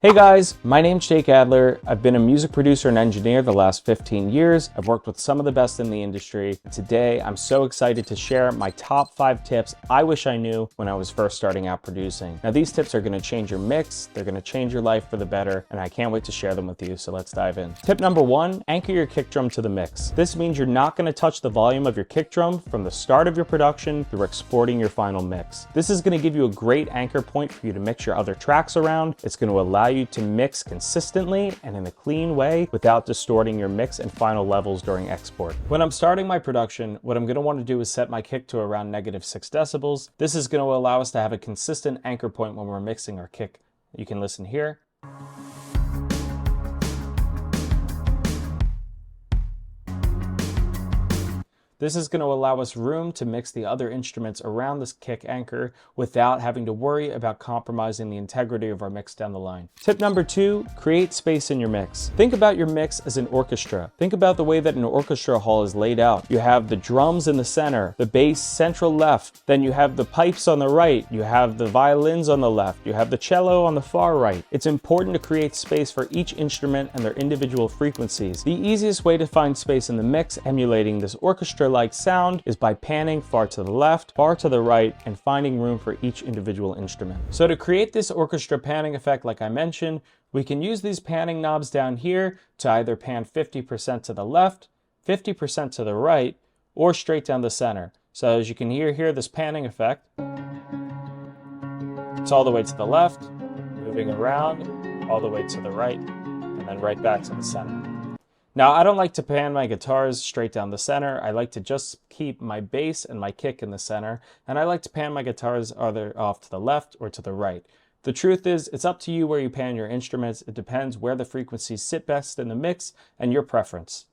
Hey guys, my name's Jake Adler. I've been a music producer and engineer the last 15 years. I've worked with some of the best in the industry. Today, I'm so excited to share my top 5 tips I wish I knew when I was first starting out producing. Now, these tips are gonna change your mix, they're gonna change your life for the better, and I can't wait to share them with you, so let's dive in. Tip number 1, anchor your kick drum to the mix. This means you're not gonna touch the volume of your kick drum from the start of your production through exporting your final mix. This is gonna give you a great anchor point for you to mix your other tracks around. It's gonna allow you to mix consistently and in a clean way without distorting your mix and final levels during export. When I'm starting my production, what I'm going to want to do is set my kick to around -6 decibels. This is going to allow us to have a consistent anchor point when we're mixing our kick. You can listen here. This is going to allow us room to mix the other instruments around this kick anchor without having to worry about compromising the integrity of our mix down the line. Tip number 2, create space in your mix. Think about your mix as an orchestra. Think about the way that an orchestra hall is laid out. You have the drums in the center, the bass central left, then you have the pipes on the right, you have the violins on the left, you have the cello on the far right. It's important to create space for each instrument and their individual frequencies. The easiest way to find space in the mix emulating this orchestra like sound is by panning far to the left, far to the right, and finding room for each individual instrument. So to create this orchestra panning effect like I mentioned, we can use these panning knobs down here to either pan 50% to the left, 50% to the right, or straight down the center. So as you can hear here, this panning effect, it's all the way to the left, moving around, all the way to the right, and then right back to the center. Now, I don't like to pan my guitars straight down the center. I like to just keep my bass and my kick in the center, and I like to pan my guitars either off to the left or to the right. The truth is, it's up to you where you pan your instruments. It depends where the frequencies sit best in the mix and your preference.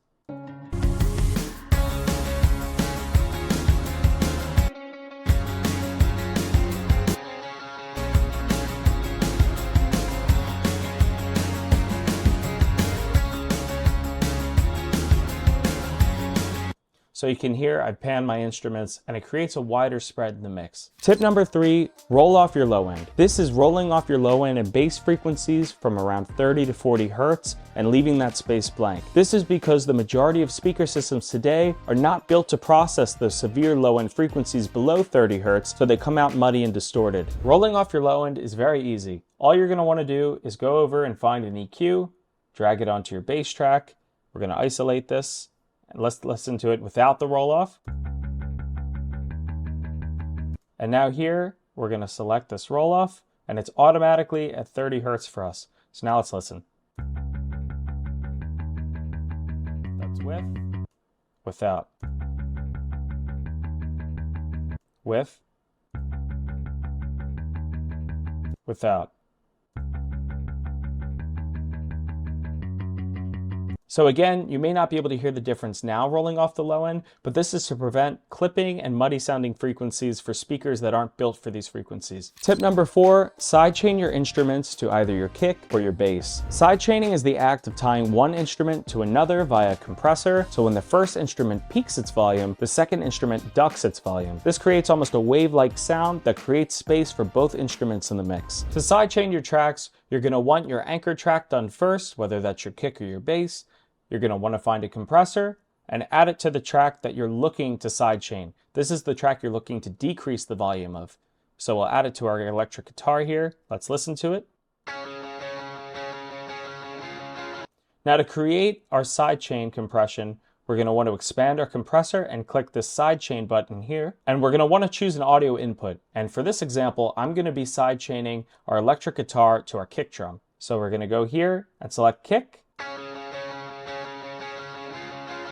So you can hear I pan my instruments and it creates a wider spread in the mix. Tip number 3, roll off your low end. This is rolling off your low end and bass frequencies from around 30 to 40 hertz and leaving that space blank. This is because the majority of speaker systems today are not built to process the severe low end frequencies below 30 hertz, so they come out muddy and distorted. Rolling off your low end is very easy. All you're going to want to do is go over and find an EQ, drag it onto your bass track. We're going to isolate this. And let's listen to it without the roll-off. And now here, we're going to select this roll-off, and it's automatically at 30 hertz for us. So now let's listen. That's with, without, with, without. So again, you may not be able to hear the difference now rolling off the low end, but this is to prevent clipping and muddy sounding frequencies for speakers that aren't built for these frequencies. Tip number 4, sidechain your instruments to either your kick or your bass. Sidechaining is the act of tying one instrument to another via a compressor, so when the first instrument peaks its volume, the second instrument ducks its volume. This creates almost a wave-like sound that creates space for both instruments in the mix. To sidechain your tracks, you're going to want your anchor track done first, whether that's your kick or your bass. You're going to want to find a compressor and add it to the track that you're looking to sidechain. This is the track you're looking to decrease the volume of. So we'll add it to our electric guitar here. Let's listen to it. Now to create our sidechain compression, we're going to want to expand our compressor and click this sidechain button here. And we're going to want to choose an audio input. And for this example, I'm going to be sidechaining our electric guitar to our kick drum. So we're going to go here and select kick.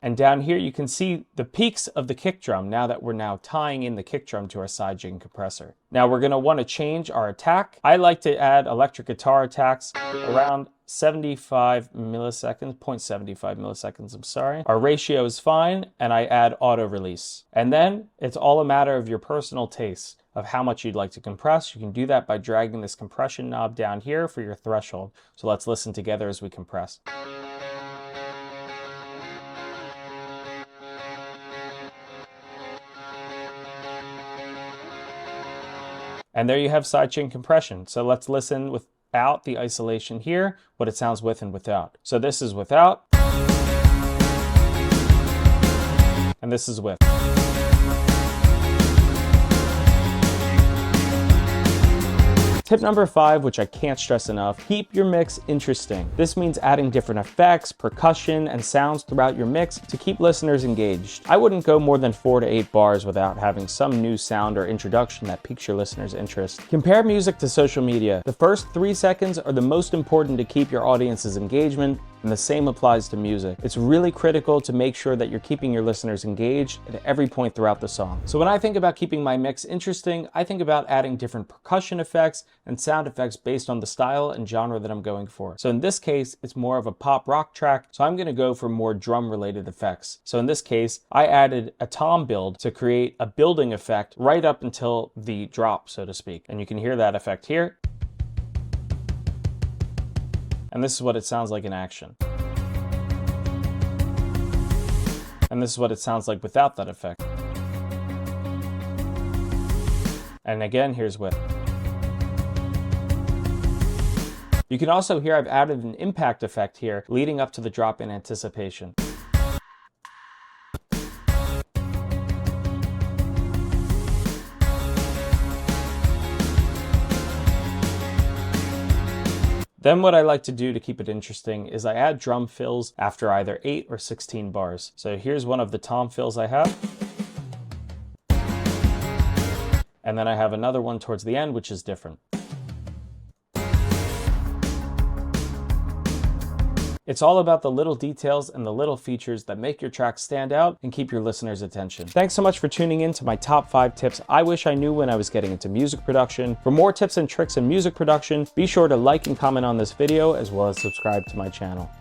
And down here you can see the peaks of the kick drum now that we're now tying in the kick drum to our sidechain compressor. Now we're going to want to change our attack. I like to add electric guitar attacks around 75 milliseconds, 0.75 milliseconds, I'm sorry. Our ratio is fine, and I add auto release. And then it's all a matter of your personal taste of how much you'd like to compress. You can do that by dragging this compression knob down here for your threshold. So let's listen together as we compress. And there you have sidechain compression. So let's listen out the isolation here, what it sounds with and without. So this is without, and this is with. Tip number 5, which I can't stress enough, keep your mix interesting. This means adding different effects, percussion, and sounds throughout your mix to keep listeners engaged. I wouldn't go more than 4 to 8 bars without having some new sound or introduction that piques your listeners' interest. Compare music to social media. The first 3 seconds are the most important to keep your audience's engagement, and the same applies to music. It's really critical to make sure that you're keeping your listeners engaged at every point throughout the song. So when I think about keeping my mix interesting, I think about adding different percussion effects and sound effects based on the style and genre that I'm going for. So in this case, it's more of a pop rock track, so I'm gonna go for more drum related effects. So in this case, I added a tom build to create a building effect right up until the drop, so to speak. And you can hear that effect here. And this is what it sounds like in action. And this is what it sounds like without that effect. And again, here's with. You can also hear I've added an impact effect here leading up to the drop in anticipation. Then what I like to do to keep it interesting is I add drum fills after either 8 or 16 bars. So here's one of the tom fills I have. And then I have another one towards the end, which is different. It's all about the little details and the little features that make your track stand out and keep your listeners' attention. Thanks so much for tuning in to my top 5 tips I wish I knew when I was getting into music production. For more tips and tricks in music production, be sure to like and comment on this video as well as subscribe to my channel.